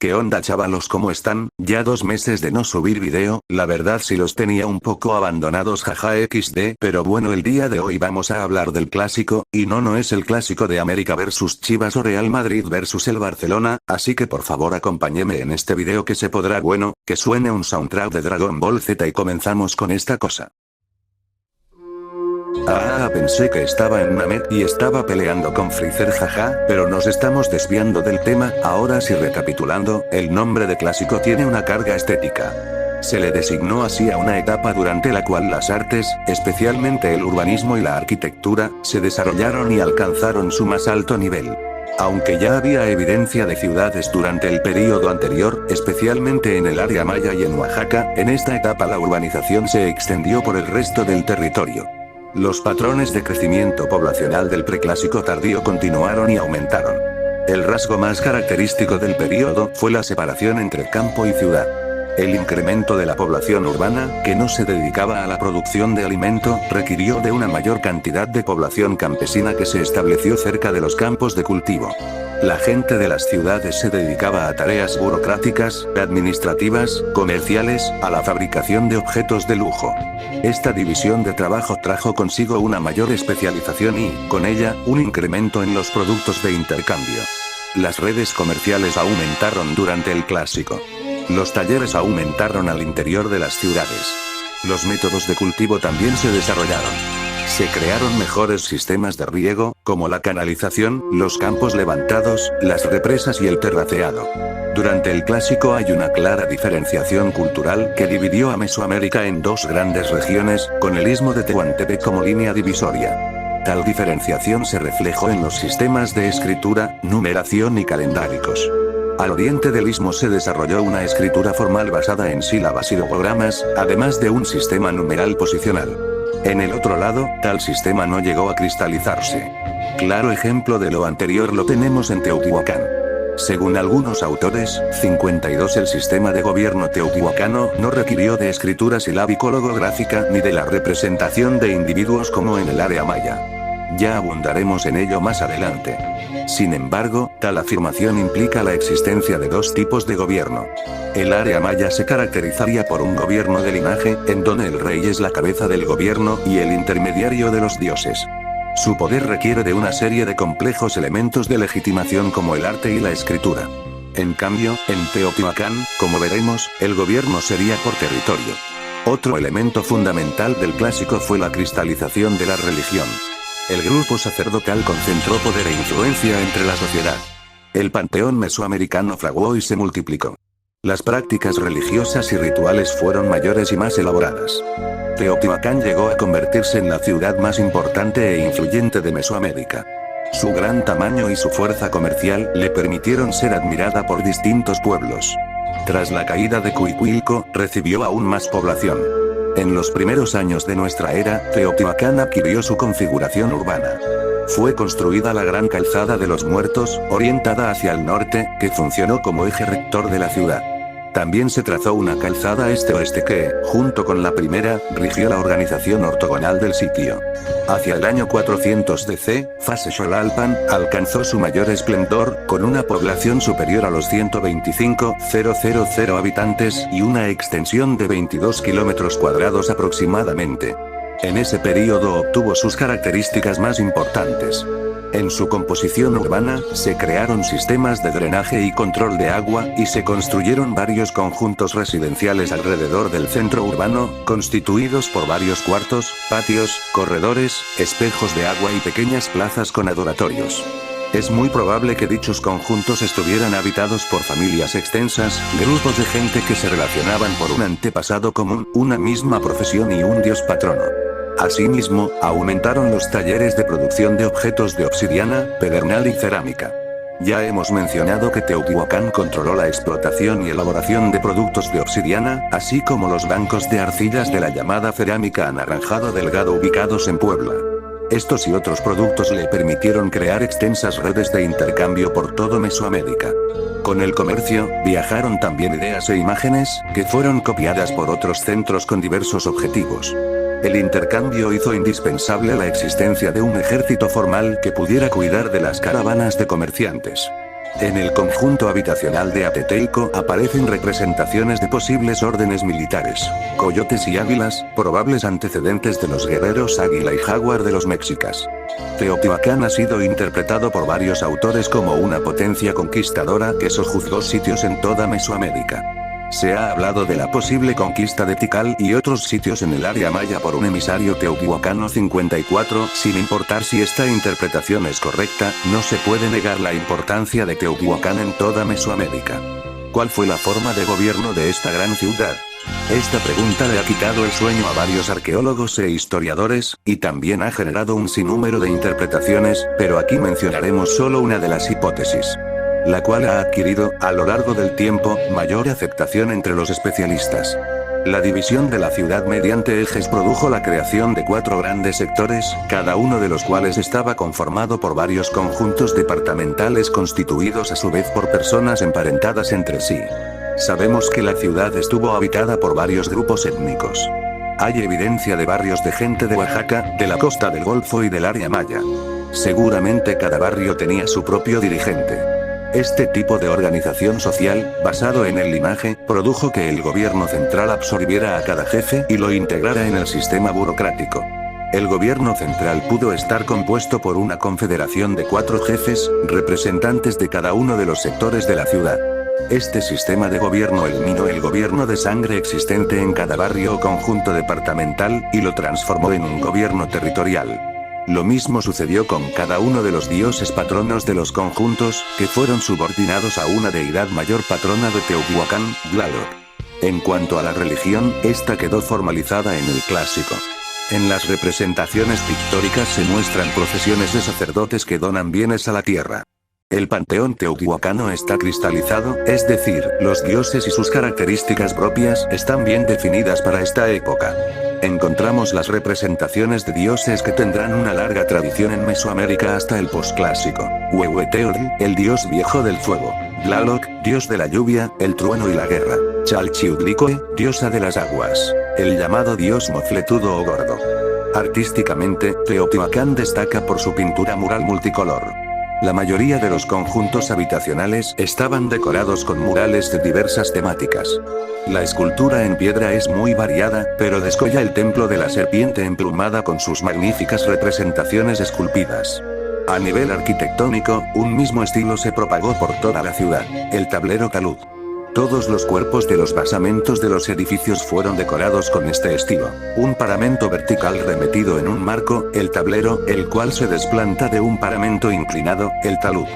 ¿Qué onda chavalos? ¿Cómo están? Ya 2 meses de no subir video, la verdad sí los tenía un poco abandonados jaja XD, pero bueno el día de hoy vamos a hablar del clásico, y no es el clásico de América versus Chivas o Real Madrid versus el Barcelona, así que por favor acompáñeme en este video que se podrá bueno, que suene un soundtrack de Dragon Ball Z y comenzamos con esta cosa. Pensé que estaba en Namek y estaba peleando con Freezer jaja, pero nos estamos desviando del tema. Ahora sí, recapitulando, el nombre de clásico tiene una carga estética. Se le designó así a una etapa durante la cual las artes, especialmente el urbanismo y la arquitectura, se desarrollaron y alcanzaron su más alto nivel. Aunque ya había evidencia de ciudades durante el período anterior, especialmente en el área maya y en Oaxaca, en esta etapa la urbanización se extendió por el resto del territorio. Los patrones de crecimiento poblacional del preclásico tardío continuaron y aumentaron. El rasgo más característico del período fue la separación entre campo y ciudad. El incremento de la población urbana, que no se dedicaba a la producción de alimento, requirió de una mayor cantidad de población campesina que se estableció cerca de los campos de cultivo. La gente de las ciudades se dedicaba a tareas burocráticas, administrativas, comerciales, a la fabricación de objetos de lujo. Esta división de trabajo trajo consigo una mayor especialización y, con ella, un incremento en los productos de intercambio. Las redes comerciales aumentaron durante el clásico. Los talleres aumentaron al interior de las ciudades. Los métodos de cultivo también se desarrollaron. Se crearon mejores sistemas de riego, como la canalización, los campos levantados, las represas y el terraceado. Durante el clásico hay una clara diferenciación cultural que dividió a Mesoamérica en dos grandes regiones, con el istmo de Tehuantepec como línea divisoria. Tal diferenciación se reflejó en los sistemas de escritura, numeración y calendáricos. Al oriente del istmo se desarrolló una escritura formal basada en sílabas y logogramas, además de un sistema numeral posicional. En el otro lado, tal sistema no llegó a cristalizarse. Claro ejemplo de lo anterior lo tenemos en Teotihuacán. Según algunos autores, 52 el sistema de gobierno teotihuacano no requirió de escritura silábico-logográfica ni de la representación de individuos como en el área maya. Ya abundaremos en ello más adelante. Sin embargo, tal afirmación implica la existencia de dos tipos de gobierno. El área maya se caracterizaría por un gobierno de linaje, en donde el rey es la cabeza del gobierno y el intermediario de los dioses. Su poder requiere de una serie de complejos elementos de legitimación como el arte y la escritura. En cambio, en Teotihuacán, como veremos, el gobierno sería por territorio. Otro elemento fundamental del clásico fue la cristalización de la religión. El grupo sacerdotal concentró poder e influencia entre la sociedad. El panteón mesoamericano fraguó y se multiplicó. Las prácticas religiosas y rituales fueron mayores y más elaboradas. Teotihuacán llegó a convertirse en la ciudad más importante e influyente de Mesoamérica. Su gran tamaño y su fuerza comercial le permitieron ser admirada por distintos pueblos. Tras la caída de Cuicuilco, recibió aún más población. En los primeros años de nuestra era, Teotihuacán adquirió su configuración urbana. Fue construida la Gran Calzada de los Muertos, orientada hacia el norte, que funcionó como eje rector de la ciudad. También se trazó una calzada este-oeste que, junto con la primera, rigió la organización ortogonal del sitio. Hacia el año 400 DC, Fase-Xolalpan alcanzó su mayor esplendor, con una población superior a los 125.000 habitantes y una extensión de 22 kilómetros cuadrados aproximadamente. En ese período obtuvo sus características más importantes. En su composición urbana, se crearon sistemas de drenaje y control de agua, y se construyeron varios conjuntos residenciales alrededor del centro urbano, constituidos por varios cuartos, patios, corredores, espejos de agua y pequeñas plazas con adoratorios. Es muy probable que dichos conjuntos estuvieran habitados por familias extensas, grupos de gente que se relacionaban por un antepasado común, una misma profesión y un dios patrono. Asimismo, aumentaron los talleres de producción de objetos de obsidiana, pedernal y cerámica. Ya hemos mencionado que Teotihuacán controló la explotación y elaboración de productos de obsidiana, así como los bancos de arcillas de la llamada cerámica anaranjado delgado ubicados en Puebla. Estos y otros productos le permitieron crear extensas redes de intercambio por todo Mesoamérica. Con el comercio, viajaron también ideas e imágenes, que fueron copiadas por otros centros con diversos objetivos. El intercambio hizo indispensable la existencia de un ejército formal que pudiera cuidar de las caravanas de comerciantes. En el conjunto habitacional de Atetelco aparecen representaciones de posibles órdenes militares, coyotes y águilas, probables antecedentes de los guerreros águila y jaguar de los mexicas. Teotihuacán ha sido interpretado por varios autores como una potencia conquistadora que sojuzgó sitios en toda Mesoamérica. Se ha hablado de la posible conquista de Tikal y otros sitios en el área maya por un emisario teotihuacano 54, sin importar si esta interpretación es correcta, no se puede negar la importancia de Teotihuacán en toda Mesoamérica. ¿Cuál fue la forma de gobierno de esta gran ciudad? Esta pregunta le ha quitado el sueño a varios arqueólogos e historiadores, y también ha generado un sinnúmero de interpretaciones, pero aquí mencionaremos solo una de las hipótesis, la cual ha adquirido, a lo largo del tiempo, mayor aceptación entre los especialistas. La división de la ciudad mediante ejes produjo la creación de 4 grandes sectores, cada uno de los cuales estaba conformado por varios conjuntos departamentales constituidos a su vez por personas emparentadas entre sí. Sabemos que la ciudad estuvo habitada por varios grupos étnicos. Hay evidencia de barrios de gente de Oaxaca, de la costa del Golfo y del área maya. Seguramente cada barrio tenía su propio dirigente. Este tipo de organización social, basado en el linaje, produjo que el gobierno central absorbiera a cada jefe y lo integrara en el sistema burocrático. El gobierno central pudo estar compuesto por una confederación de 4 jefes, representantes de cada uno de los sectores de la ciudad. Este sistema de gobierno eliminó el gobierno de sangre existente en cada barrio o conjunto departamental, y lo transformó en un gobierno territorial. Lo mismo sucedió con cada uno de los dioses patronos de los conjuntos, que fueron subordinados a una deidad mayor patrona de Teotihuacán, Tlaloc. En cuanto a la religión, esta quedó formalizada en el clásico. En las representaciones pictóricas se muestran procesiones de sacerdotes que donan bienes a la tierra. El panteón teotihuacano está cristalizado, es decir, los dioses y sus características propias están bien definidas para esta época. Encontramos las representaciones de dioses que tendrán una larga tradición en Mesoamérica hasta el posclásico. Huehueteotl, el dios viejo del fuego. Tlaloc, dios de la lluvia, el trueno y la guerra. Chalchiuhtlicue, diosa de las aguas. El llamado dios mofletudo o gordo. Artísticamente, Teotihuacán destaca por su pintura mural multicolor. La mayoría de los conjuntos habitacionales estaban decorados con murales de diversas temáticas. La escultura en piedra es muy variada, pero descolla el templo de la serpiente emplumada con sus magníficas representaciones esculpidas. A nivel arquitectónico, un mismo estilo se propagó por toda la ciudad, el tablero talud. Todos los cuerpos de los basamentos de los edificios fueron decorados con este estilo. Un paramento vertical remetido en un marco, el tablero, el cual se desplanta de un paramento inclinado, el talud.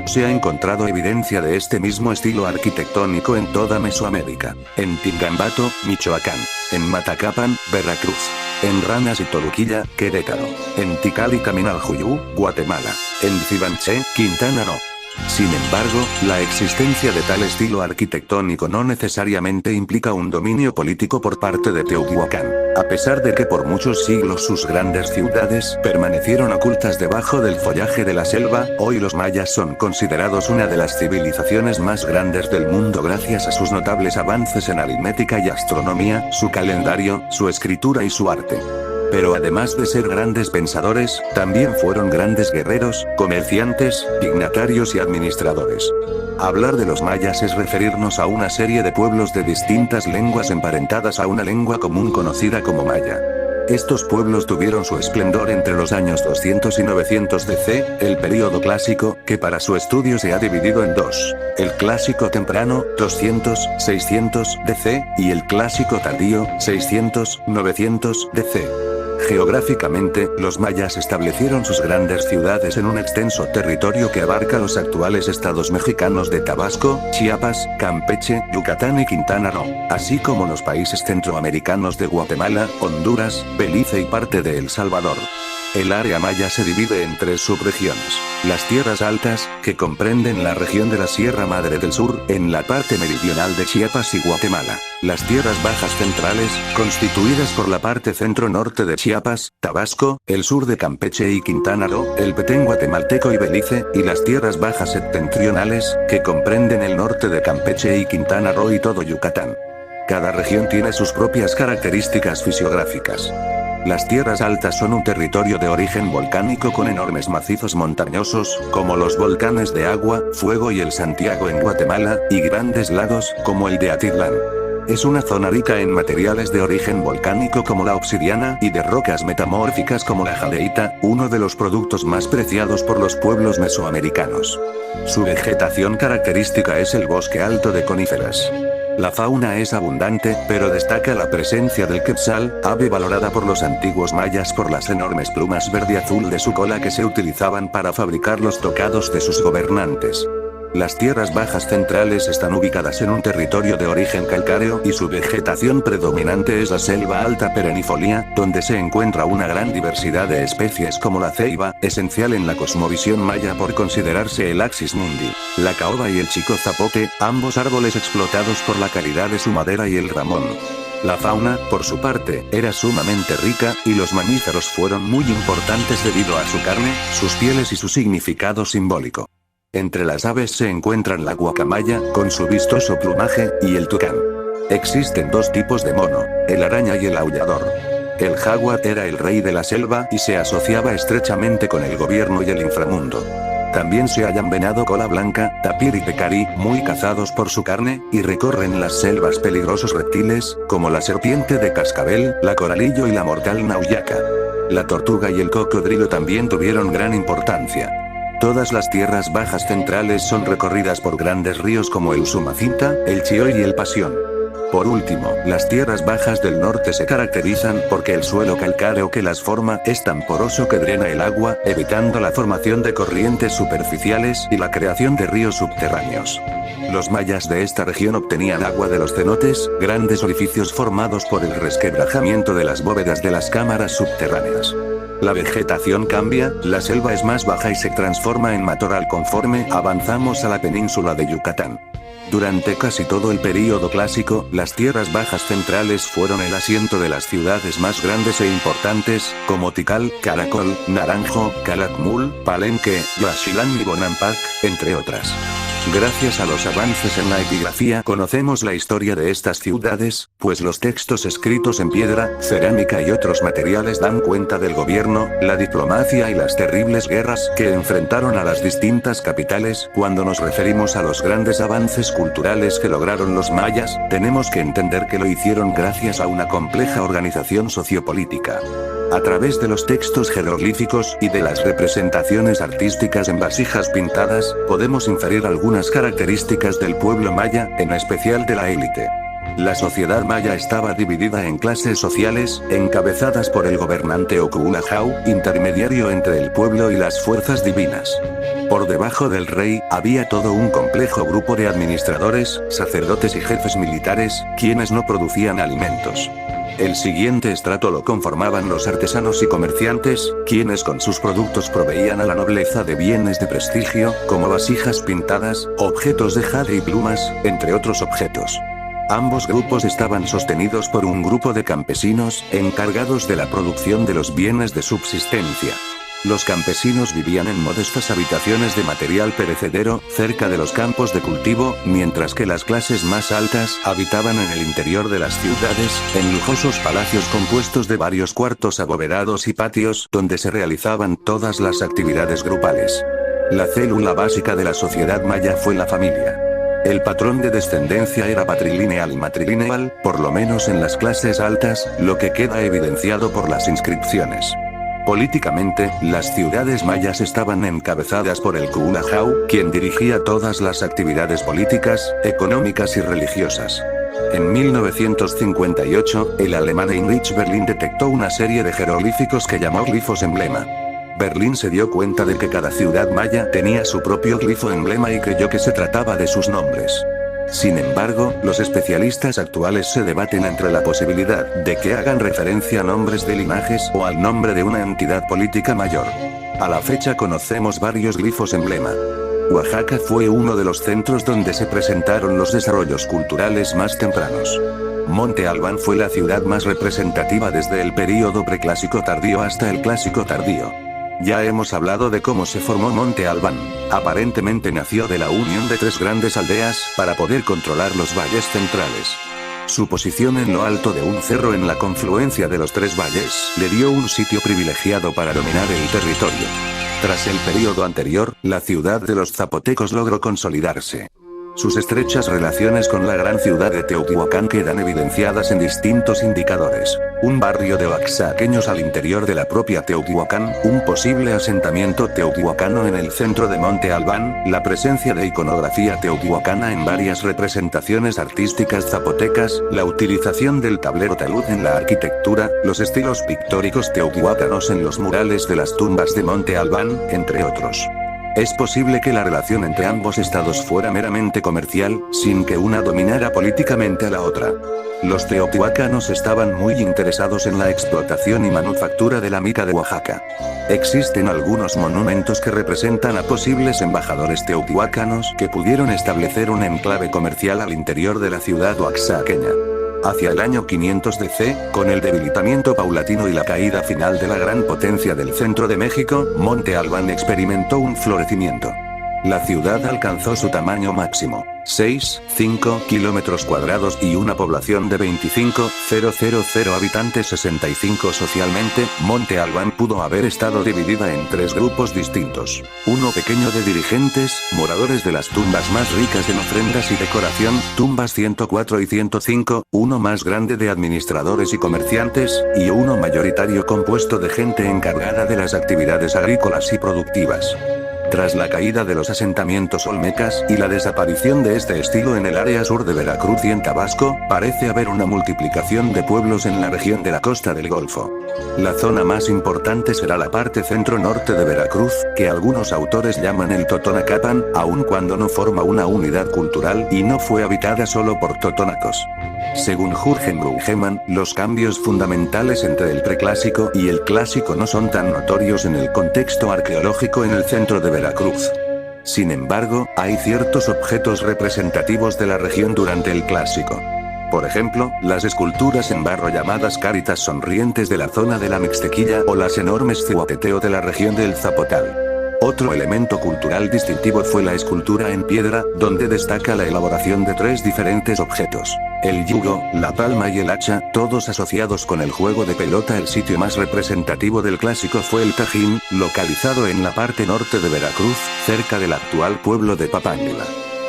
Se ha encontrado evidencia de este mismo estilo arquitectónico en toda Mesoamérica. En Tingambato, Michoacán. En Matacapan, Veracruz. En Ranas y Toluquilla, Querétaro. En Tikal y Caminaljuyu, Guatemala. En Zibanché, Quintana Roo. Sin embargo, la existencia de tal estilo arquitectónico no necesariamente implica un dominio político por parte de Teotihuacán. A pesar de que por muchos siglos sus grandes ciudades permanecieron ocultas debajo del follaje de la selva, hoy los mayas son considerados una de las civilizaciones más grandes del mundo gracias a sus notables avances en aritmética y astronomía, su calendario, su escritura y su arte. Pero además de ser grandes pensadores, también fueron grandes guerreros, comerciantes, dignatarios y administradores. Hablar de los mayas es referirnos a una serie de pueblos de distintas lenguas emparentadas a una lengua común conocida como maya. Estos pueblos tuvieron su esplendor entre los años 200 y 900 DC, el período clásico, que para su estudio se ha dividido en dos: el clásico temprano, 200-600 DC, y el clásico tardío, 600-900 DC. Geográficamente, los mayas establecieron sus grandes ciudades en un extenso territorio que abarca los actuales estados mexicanos de Tabasco, Chiapas, Campeche, Yucatán y Quintana Roo, así como los países centroamericanos de Guatemala, Honduras, Belice y parte de El Salvador. El área maya se divide en 3 subregiones. Las tierras altas, que comprenden la región de la Sierra Madre del Sur, en la parte meridional de Chiapas y Guatemala. Las tierras bajas centrales, constituidas por la parte centro-norte de Chiapas, Tabasco, el sur de Campeche y Quintana Roo, el Petén guatemalteco y Belice, y las tierras bajas septentrionales, que comprenden el norte de Campeche y Quintana Roo y todo Yucatán. Cada región tiene sus propias características fisiográficas. Las tierras altas son un territorio de origen volcánico con enormes macizos montañosos, como los volcanes de Agua, Fuego y el Santiago en Guatemala, y grandes lagos, como el de Atitlán. Es una zona rica en materiales de origen volcánico como la obsidiana y de rocas metamórficas como la jadeíta, uno de los productos más preciados por los pueblos mesoamericanos. Su vegetación característica es el bosque alto de coníferas. La fauna es abundante, pero destaca la presencia del quetzal, ave valorada por los antiguos mayas por las enormes plumas verde-azul de su cola que se utilizaban para fabricar los tocados de sus gobernantes. Las tierras bajas centrales están ubicadas en un territorio de origen calcáreo y su vegetación predominante es la selva alta perennifolia, donde se encuentra una gran diversidad de especies como la ceiba, esencial en la cosmovisión maya por considerarse el axis mundi, la caoba y el chico zapote, ambos árboles explotados por la calidad de su madera y el ramón. La fauna, por su parte, era sumamente rica, y los mamíferos fueron muy importantes debido a su carne, sus pieles y su significado simbólico. Entre las aves se encuentran la guacamaya, con su vistoso plumaje, y el tucán. Existen dos tipos de mono, el araña y el aullador. El jaguar era el rey de la selva y se asociaba estrechamente con el gobierno y el inframundo. También se hallan venado cola blanca, tapir y pecarí, muy cazados por su carne, y recorren las selvas peligrosos reptiles, como la serpiente de cascabel, la coralillo y la mortal nauyaca. La tortuga y el cocodrilo también tuvieron gran importancia. Todas las tierras bajas centrales son recorridas por grandes ríos como el Usumacinta, el Chioy y el Pasión. Por último, las tierras bajas del norte se caracterizan porque el suelo calcáreo que las forma es tan poroso que drena el agua, evitando la formación de corrientes superficiales y la creación de ríos subterráneos. Los mayas de esta región obtenían agua de los cenotes, grandes orificios formados por el resquebrajamiento de las bóvedas de las cámaras subterráneas. La vegetación cambia, la selva es más baja y se transforma en matorral conforme avanzamos a la península de Yucatán. Durante casi todo el período clásico, las tierras bajas centrales fueron el asiento de las ciudades más grandes e importantes, como Tikal, Caracol, Naranjo, Calakmul, Palenque, Yaxchilán y Bonampak, entre otras. Gracias a los avances en la epigrafía conocemos la historia de estas ciudades, pues los textos escritos en piedra, cerámica y otros materiales dan cuenta del gobierno, la diplomacia y las terribles guerras que enfrentaron a las distintas capitales. Cuando nos referimos a los grandes avances culturales que lograron los mayas, tenemos que entender que lo hicieron gracias a una compleja organización sociopolítica. A través de los textos jeroglíficos y de las representaciones artísticas en vasijas pintadas, podemos inferir algunas características del pueblo maya, en especial de la élite. La sociedad maya estaba dividida en clases sociales, encabezadas por el gobernante o Cuulajau, intermediario entre el pueblo y las fuerzas divinas. Por debajo del rey, había todo un complejo grupo de administradores, sacerdotes y jefes militares, quienes no producían alimentos. El siguiente estrato lo conformaban los artesanos y comerciantes, quienes con sus productos proveían a la nobleza de bienes de prestigio, como vasijas pintadas, objetos de jade y plumas, entre otros objetos. Ambos grupos estaban sostenidos por un grupo de campesinos, encargados de la producción de los bienes de subsistencia. Los campesinos vivían en modestas habitaciones de material perecedero, cerca de los campos de cultivo, mientras que las clases más altas habitaban en el interior de las ciudades, en lujosos palacios compuestos de varios cuartos abovedados y patios, donde se realizaban todas las actividades grupales. La célula básica de la sociedad maya fue la familia. El patrón de descendencia era patrilineal y matrilineal, por lo menos en las clases altas, lo que queda evidenciado por las inscripciones. Políticamente, las ciudades mayas estaban encabezadas por el Cuulajau, quien dirigía todas las actividades políticas, económicas y religiosas. En 1958, el alemán Heinrich Berlin detectó una serie de jeroglíficos que llamó glifos emblema. Berlín se dio cuenta de que cada ciudad maya tenía su propio glifo emblema y creyó que se trataba de sus nombres. Sin embargo, los especialistas actuales se debaten entre la posibilidad de que hagan referencia a nombres de linajes o al nombre de una entidad política mayor. A la fecha conocemos varios glifos emblema. Oaxaca fue uno de los centros donde se presentaron los desarrollos culturales más tempranos. Monte Albán fue la ciudad más representativa desde el período preclásico tardío hasta el clásico tardío. Ya hemos hablado de cómo se formó Monte Albán. Aparentemente nació de la unión de tres grandes aldeas, para poder controlar los valles centrales. Su posición en lo alto de un cerro en la confluencia de los tres valles le dio un sitio privilegiado para dominar el territorio. Tras el período anterior, la ciudad de los zapotecos logró consolidarse. Sus estrechas relaciones con la gran ciudad de Teotihuacán quedan evidenciadas en distintos indicadores. Un barrio de oaxaqueños al interior de la propia Teotihuacán, un posible asentamiento teotihuacano en el centro de Monte Albán, la presencia de iconografía teotihuacana en varias representaciones artísticas zapotecas, la utilización del tablero talud en la arquitectura, los estilos pictóricos teotihuacanos en los murales de las tumbas de Monte Albán, entre otros. Es posible que la relación entre ambos estados fuera meramente comercial, sin que una dominara políticamente a la otra. Los teotihuacanos estaban muy interesados en la explotación y manufactura de la mica de Oaxaca. Existen algunos monumentos que representan a posibles embajadores teotihuacanos que pudieron establecer un enclave comercial al interior de la ciudad oaxaqueña. Hacia el año 500 DC, con el debilitamiento paulatino y la caída final de la gran potencia del centro de México, Monte Albán experimentó un florecimiento. La ciudad alcanzó su tamaño máximo, 6,5 kilómetros cuadrados y una población de 25,000 habitantes. 65 Socialmente, Monte Albán pudo haber estado dividida en tres grupos distintos. Uno pequeño de dirigentes, moradores de las tumbas más ricas en ofrendas y decoración, tumbas 104 y 105, uno más grande de administradores y comerciantes, y uno mayoritario compuesto de gente encargada de las actividades agrícolas y productivas. Tras la caída de los asentamientos olmecas y la desaparición de este estilo en el área sur de Veracruz y en Tabasco, parece haber una multiplicación de pueblos en la región de la costa del Golfo. La zona más importante será la parte centro-norte de Veracruz, que algunos autores llaman el Totonacapan, aun cuando no forma una unidad cultural y no fue habitada solo por totonacos. Según Jürgen Bruggemann, los cambios fundamentales entre el preclásico y el clásico no son tan notorios en el contexto arqueológico en el centro de Veracruz. Sin embargo, hay ciertos objetos representativos de la región durante el clásico. Por ejemplo, las esculturas en barro llamadas cáritas sonrientes de la zona de la Mixtequilla o las enormes cihuateteo de la región del Zapotal. Otro elemento cultural distintivo fue la escultura en piedra, donde destaca la elaboración de tres diferentes objetos: el yugo, la palma y el hacha, todos asociados con el juego de pelota. El sitio más representativo del clásico fue el Tajín, localizado en la parte norte de Veracruz, cerca del actual pueblo de Papantla.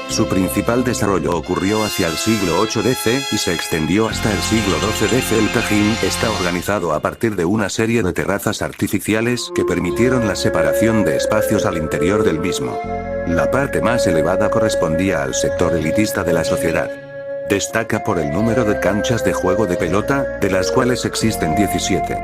Su principal desarrollo ocurrió hacia el siglo VIII DC y se extendió hasta el siglo XII DC. El Tajín está organizado a partir de una serie de terrazas artificiales que permitieron la separación de espacios al interior del mismo. La parte más elevada correspondía al sector elitista de la sociedad. Destaca por el número de canchas de juego de pelota, de las cuales existen 17.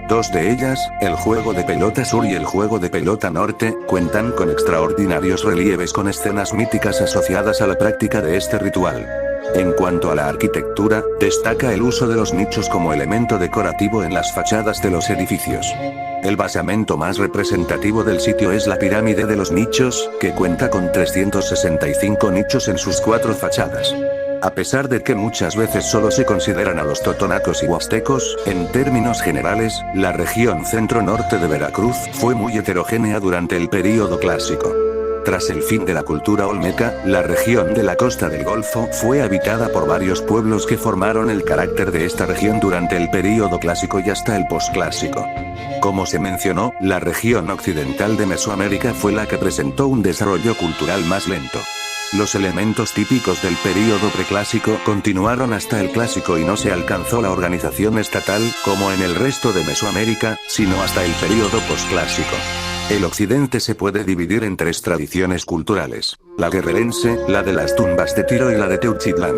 Dos de ellas, el juego de pelota sur y el juego de pelota norte, cuentan con extraordinarios relieves con escenas míticas asociadas a la práctica de este ritual. En cuanto a la arquitectura, destaca el uso de los nichos como elemento decorativo en las fachadas de los edificios. El basamento más representativo del sitio es la pirámide de los nichos, que cuenta con 365 nichos en sus 4 fachadas. A pesar de que muchas veces solo se consideran a los totonacos y huastecos, en términos generales, la región centro-norte de Veracruz fue muy heterogénea durante el período clásico. Tras el fin de la cultura olmeca, la región de la costa del Golfo fue habitada por varios pueblos que formaron el carácter de esta región durante el período clásico y hasta el posclásico. Como se mencionó, la región occidental de Mesoamérica fue la que presentó un desarrollo cultural más lento. Los elementos típicos del período preclásico continuaron hasta el clásico y no se alcanzó la organización estatal, como en el resto de Mesoamérica, sino hasta el período posclásico. El occidente se puede dividir en 3 tradiciones culturales: la guerrerense, la de las tumbas de Tiro y la de Teuchitlán.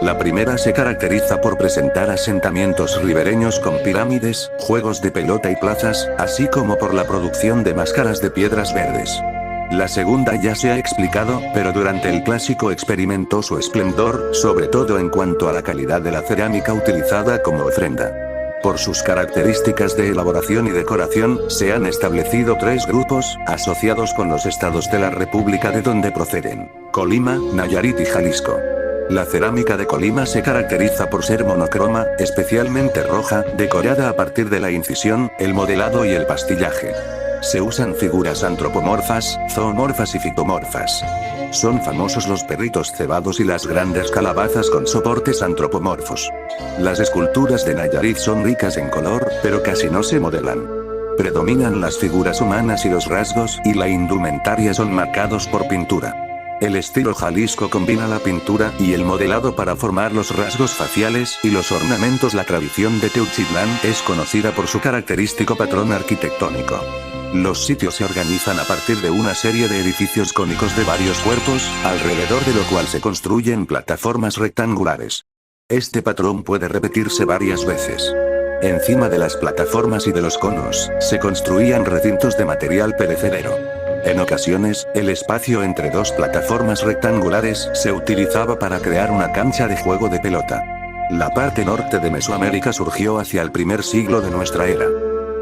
La primera se caracteriza por presentar asentamientos ribereños con pirámides, juegos de pelota y plazas, así como por la producción de máscaras de piedras verdes. La segunda ya se ha explicado, pero durante el clásico experimentó su esplendor, sobre todo en cuanto a la calidad de la cerámica utilizada como ofrenda. Por sus características de elaboración y decoración, se han establecido 3 grupos, asociados con los estados de la República de donde proceden: Colima, Nayarit y Jalisco. La cerámica de Colima se caracteriza por ser monocroma, especialmente roja, decorada a partir de la incisión, el modelado y el pastillaje. Se usan figuras antropomorfas, zoomorfas y fitomorfas. Son famosos los perritos cebados y las grandes calabazas con soportes antropomorfos. Las esculturas de Nayarit son ricas en color, pero casi no se modelan. Predominan las figuras humanas y los rasgos, y la indumentaria son marcados por pintura. El estilo Jalisco combina la pintura y el modelado para formar los rasgos faciales y los ornamentos. La tradición de Teuchitlán es conocida por su característico patrón arquitectónico. Los sitios se organizan a partir de una serie de edificios cónicos de varios cuerpos, alrededor de lo cual se construyen plataformas rectangulares. Este patrón puede repetirse varias veces. Encima de las plataformas y de los conos, se construían recintos de material perecedero. En ocasiones, el espacio entre dos plataformas rectangulares se utilizaba para crear una cancha de juego de pelota. La parte norte de Mesoamérica surgió hacia el primer siglo de nuestra era.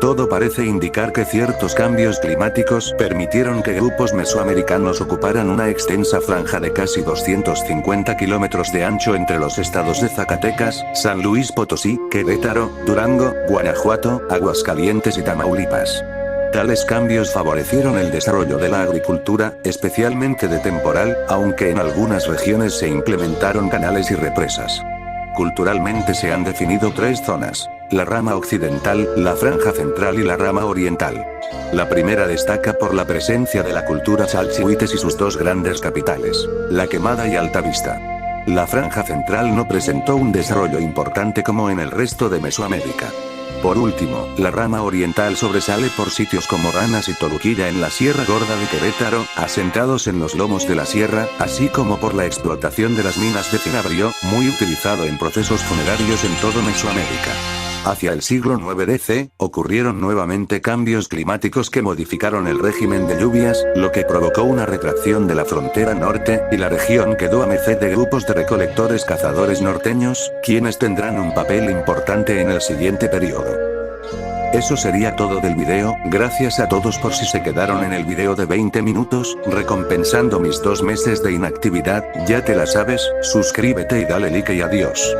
Todo parece indicar que ciertos cambios climáticos permitieron que grupos mesoamericanos ocuparan una extensa franja de casi 250 kilómetros de ancho entre los estados de Zacatecas, San Luis Potosí, Querétaro, Durango, Guanajuato, Aguascalientes y Tamaulipas. Tales cambios favorecieron el desarrollo de la agricultura, especialmente de temporal, aunque en algunas regiones se implementaron canales y represas. Culturalmente se han definido tres zonas: la rama occidental, la franja central y la rama oriental. La primera destaca por la presencia de la cultura chalchihuites y sus dos grandes capitales, La Quemada y Altavista. La franja central no presentó un desarrollo importante como en el resto de Mesoamérica. Por último, la rama oriental sobresale por sitios como Ranas y Toluquilla en la Sierra Gorda de Querétaro, asentados en los lomos de la sierra, así como por la explotación de las minas de cinabrio, muy utilizado en procesos funerarios en todo Mesoamérica. Hacia el siglo IX DC, ocurrieron nuevamente cambios climáticos que modificaron el régimen de lluvias, lo que provocó una retracción de la frontera norte, y la región quedó a merced de grupos de recolectores cazadores norteños, quienes tendrán un papel importante en el siguiente periodo. Eso sería todo del video, gracias a todos por si se quedaron en el video de 20 minutos, recompensando mis 2 meses de inactividad. Ya te la sabes, suscríbete y dale like y adiós.